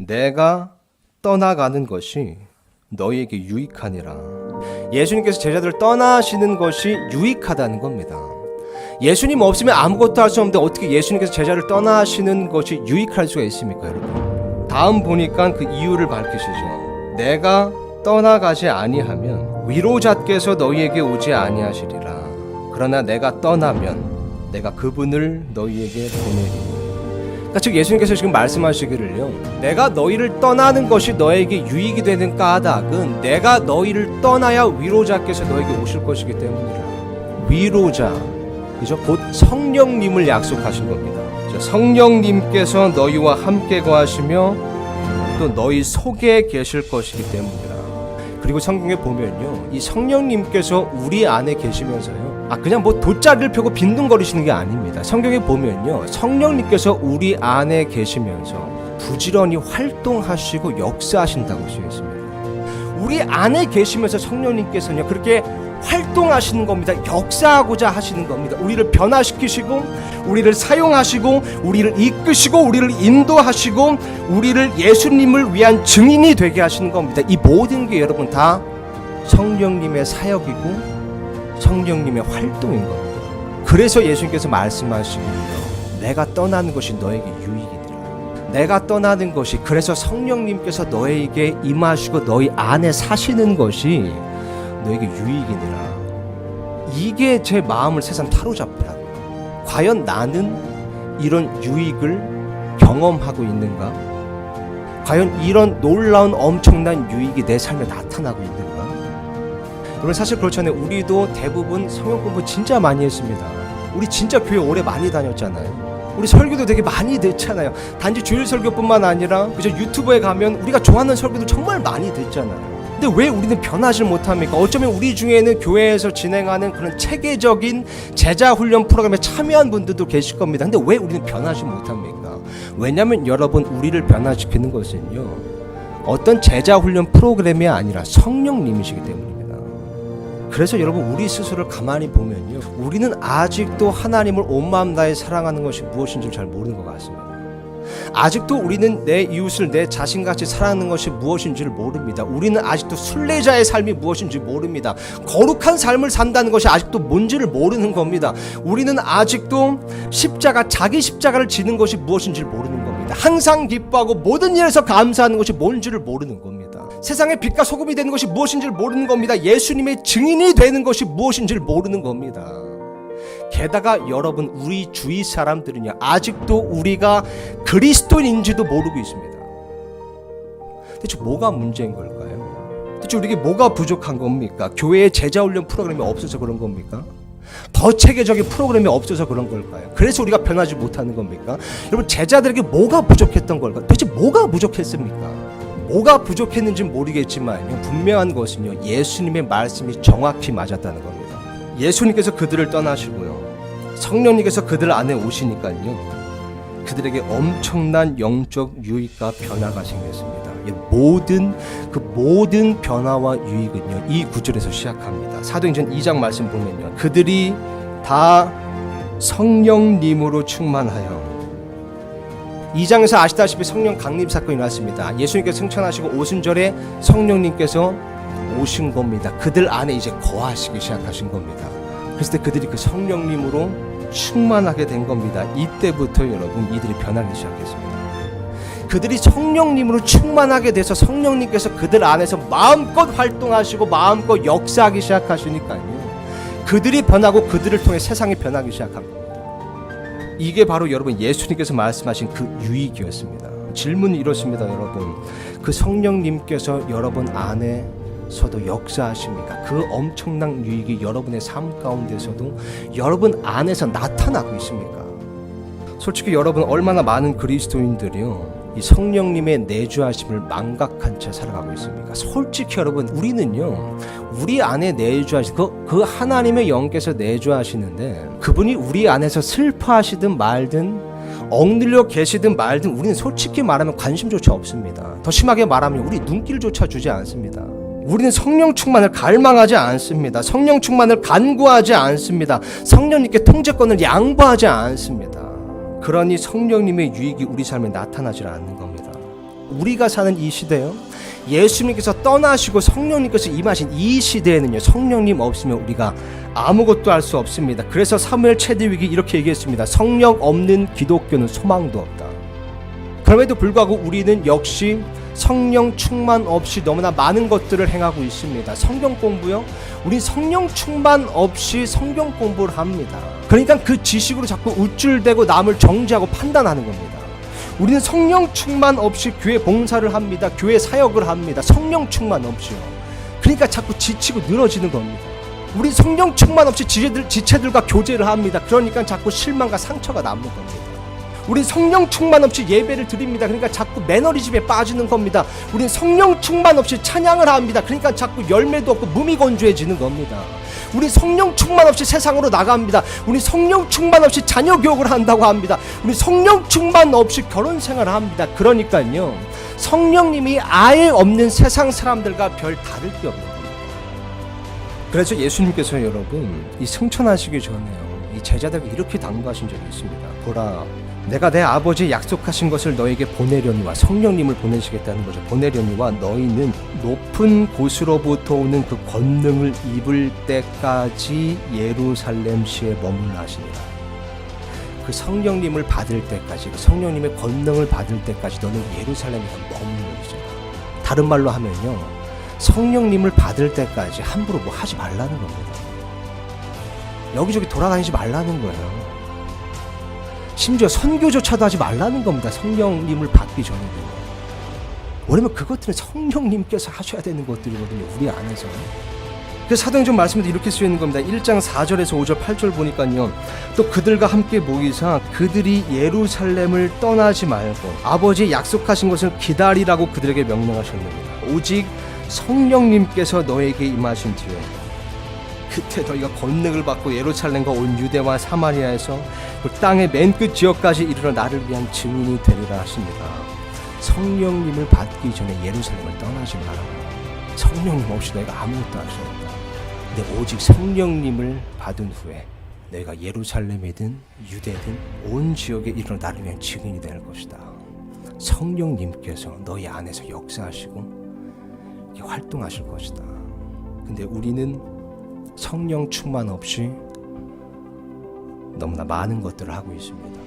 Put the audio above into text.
내가 떠나가는 것이 너희에게 유익하니라. 예수님께서 제자들을 떠나시는 것이 유익하다는 겁니다. 예수님 없으면 아무것도 할 수 없는데 어떻게 예수님께서 제자를 떠나시는 것이 유익할 수가 있습니까, 여러분? 다음 보니까 그 이유를 밝히시죠. 내가 떠나가지 아니하면 위로자께서 너희에게 오지 아니하시리라. 그러나 내가 떠나면 내가 그분을 너희에게 보내리니. 그러니까 즉 예수님께서 지금 말씀하시기를요, 내가 너희를 떠나는 것이 너에게 유익이 되는 까닭은 내가 너희를 떠나야 위로자께서 너에게 오실 것이기 때문이라. 위로자, 그죠? 곧 성령님을 약속하신 겁니다. 성령님께서 너희와 함께 거하시며 또 너희 속에 계실 것이기 때문이라. 그리고 성경에 보면요, 이 성령님께서 우리 안에 계시면서요, 그냥 뭐 돗자리를 펴고 빈둥거리시는 게 아닙니다. 성경에 보면요, 성령님께서 우리 안에 계시면서 부지런히 활동하시고 역사하신다고 쓰여 있습니다. 우리 안에 계시면서 성령님께서는요, 그렇게 활동하시는 겁니다. 역사하고자 하시는 겁니다. 우리를 변화시키시고 우리를 사용하시고 우리를 이끄시고 우리를 인도하시고 우리를 예수님을 위한 증인이 되게 하시는 겁니다. 이 모든 게 여러분 다 성령님의 사역이고 성령님의 활동인 겁니다. 그래서 예수님께서 말씀하시기를 내가 떠나는 것이 너에게 유익이니라. 내가 떠나는 것이, 그래서 성령님께서 너에게 임하시고 너희 안에 사시는 것이 너에게 유익이니라. 이게 제 마음을 새삼 사로잡더라고요. 과연 나는 이런 유익을 경험하고 있는가? 과연 이런 놀라운 엄청난 유익이 내 삶에 나타나고 있는가? 여러분 사실 그렇잖아요. 우리도 대부분 성경 공부 진짜 많이 했습니다. 우리 진짜 교회 오래 많이 다녔잖아요. 우리 설교도 되게 많이 듣잖아요. 단지 주일 설교뿐만 아니라 그저 유튜브에 가면 우리가 좋아하는 설교도 정말 많이 듣잖아요. 근데 왜 우리는 변하지 못합니까? 어쩌면 우리 중에는 교회에서 진행하는 그런 체계적인 제자 훈련 프로그램에 참여한 분들도 계실 겁니다. 근데 왜 우리는 변하지 못합니까? 왜냐하면 여러분, 우리를 변화시키는 것은요, 어떤 제자 훈련 프로그램이 아니라 성령님이시기 때문입니다. 그래서 여러분, 우리 스스로를 가만히 보면요, 우리는 아직도 하나님을 온 마음 다해 사랑하는 것이 무엇인지 잘 모르는 것 같습니다. 아직도 우리는 내 이웃을 내 자신같이 사랑하는 것이 무엇인지를 모릅니다. 우리는 아직도 순례자의 삶이 무엇인지 모릅니다. 거룩한 삶을 산다는 것이 아직도 뭔지를 모르는 겁니다. 우리는 아직도 자기 십자가를 지는 것이 무엇인지를 모르는 겁니다. 항상 기뻐하고 모든 일에서 감사하는 것이 뭔지를 모르는 겁니다. 세상의 빛과 소금이 되는 것이 무엇인지를 모르는 겁니다. 예수님의 증인이 되는 것이 무엇인지를 모르는 겁니다. 게다가 여러분, 우리 주위 사람들은요, 아직도 우리가 그리스도인인지도 모르고 있습니다. 대체 뭐가 문제인 걸까요? 대체 우리에게 뭐가 부족한 겁니까? 교회에 제자훈련 프로그램이 없어서 그런 겁니까? 더 체계적인 프로그램이 없어서 그런 걸까요? 그래서 우리가 변하지 못하는 겁니까? 여러분, 제자들에게 뭐가 부족했던 걸까요? 대체 뭐가 부족했습니까? 뭐가 부족했는지는 모르겠지만 분명한 것은요, 예수님의 말씀이 정확히 맞았다는 겁니다. 예수님께서 그들을 떠나시고요, 성령님께서 그들 안에 오시니까요, 그들에게 엄청난 영적 유익과 변화가 생겼습니다. 모든 변화와 유익은요, 이 구절에서 시작합니다. 사도행전 2장 말씀 보면요, 그들이 다 성령님으로 충만하여. 2장에서 아시다시피 성령 강림 사건이 났습니다. 예수님께서 승천하시고 오순절에 성령님께서 오신 겁니다. 그들 안에 이제 거하시기 시작하신 겁니다. 그래서 그들이 그 성령님으로 충만하게 된 겁니다. 이때부터 여러분, 이들이 변하기 시작했습니다. 그들이 성령님으로 충만하게 돼서 성령님께서 그들 안에서 마음껏 활동하시고 마음껏 역사하기 시작하시니까요, 그들이 변하고 그들을 통해 세상이 변하기 시작한 겁니다. 이게 바로 여러분 예수님께서 말씀하신 그 유익이었습니다. 질문은 이렇습니다. 여러분, 그 성령님께서 여러분 안에서도 역사하십니까? 그 엄청난 유익이 여러분의 삶 가운데서도 여러분 안에서 나타나고 있습니까? 솔직히 여러분, 얼마나 많은 그리스도인들이요, 이 성령님의 내주하심을 망각한 채 살아가고 있습니까? 솔직히 여러분, 우리는요, 우리 안에 내주하신 그 하나님의 영께서 내주하시는데, 그분이 우리 안에서 슬퍼하시든 말든 억눌려 계시든 말든 우리는 솔직히 말하면 관심조차 없습니다. 더 심하게 말하면 우리 눈길조차 주지 않습니다. 우리는 성령 충만을 갈망하지 않습니다. 성령 충만을 간구하지 않습니다. 성령님께 통제권을 양보하지 않습니다. 그러니 성령님의 유익이 우리 삶에 나타나지 않는 겁니다. 우리가 사는 이 시대요, 예수님께서 떠나시고 성령님께서 임하신 이 시대에는요, 성령님 없으면 우리가 아무것도 할 수 없습니다. 그래서 사무엘 체드윅이 이렇게 얘기했습니다. 성령 없는 기독교는 소망도 없다. 그럼에도 불구하고 우리는 역시 성령 충만 없이 너무나 많은 것들을 행하고 있습니다. 성경 공부요, 우리 성령 충만 없이 성경 공부를 합니다. 그러니까 그 지식으로 자꾸 우쭐대고 남을 정죄하고 판단하는 겁니다. 우리는 성령 충만 없이 교회 봉사를 합니다. 교회 사역을 합니다. 성령 충만 없이요. 그러니까 자꾸 지치고 늘어지는 겁니다. 우리 성령 충만 없이 지체들과 교제를 합니다. 그러니까 자꾸 실망과 상처가 남는 겁니다. 우린 성령 충만 없이 예배를 드립니다. 그러니까 자꾸 매너리즘에 빠지는 겁니다. 우린 성령 충만 없이 찬양을 합니다. 그러니까 자꾸 열매도 없고 무미건조해지는 겁니다. 우리 성령 충만 없이 세상으로 나갑니다. 우리 성령 충만 없이 자녀 교육을 한다고 합니다. 우리 성령 충만 없이 결혼 생활을 합니다. 그러니까요, 성령님이 아예 없는 세상 사람들과 별 다를 게 없는 겁니다. 그래서 예수님께서 여러분, 이 승천하시기 전에요, 이 제자들에게 이렇게 당부하신 적이 있습니다. 보라, 내가 내 아버지 약속하신 것을 너에게 보내려니와, 성령님을 보내시겠다는 거죠. 보내려니와 너희는 높은 곳으로부터 오는 그 권능을 입을 때까지 예루살렘시에 머물라 하시니라. 그 성령님을 받을 때까지, 그 성령님의 권능을 받을 때까지 너는 예루살렘에서 머물러있어라. 다른 말로 하면요, 성령님을 받을 때까지 함부로 뭐 하지 말라는 겁니다. 여기저기 돌아다니지 말라는 거예요. 심지어 선교조차도 하지 말라는 겁니다. 성령님을 받기 전에도. 왜냐면 그것들은 성령님께서 하셔야 되는 것들이거든요, 우리 안에서. 그래서 사도행전 말씀에도 이렇게 쓰여 있는 겁니다. 1장 4절에서 5절 8절 보니까요, 또 그들과 함께 모이사 그들이 예루살렘을 떠나지 말고 아버지의 약속하신 것을 기다리라고 그들에게 명령하셨느니라. 오직 성령님께서 너에게 임하신 뒤에 그때 너희가 권능을 받고 예루살렘과 온 유대와 사마리아에서 그 땅의 맨 끝 지역까지 이르러 나를 위한 증인이 되리라 하십니다. 성령님을 받기 전에 예루살렘을 떠나지 마라. 성령님 없이 너희가 아무것도 할 수 없다. 근데 오직 성령님을 받은 후에 너희가 예루살렘이든 유대든 온 지역에 이르러 나를 위한 증인이 될 것이다. 성령님께서 너희 안에서 역사하시고 활동하실 것이다. 근데 우리는 성령 충만 없이 너무나 많은 것들을 하고 있습니다.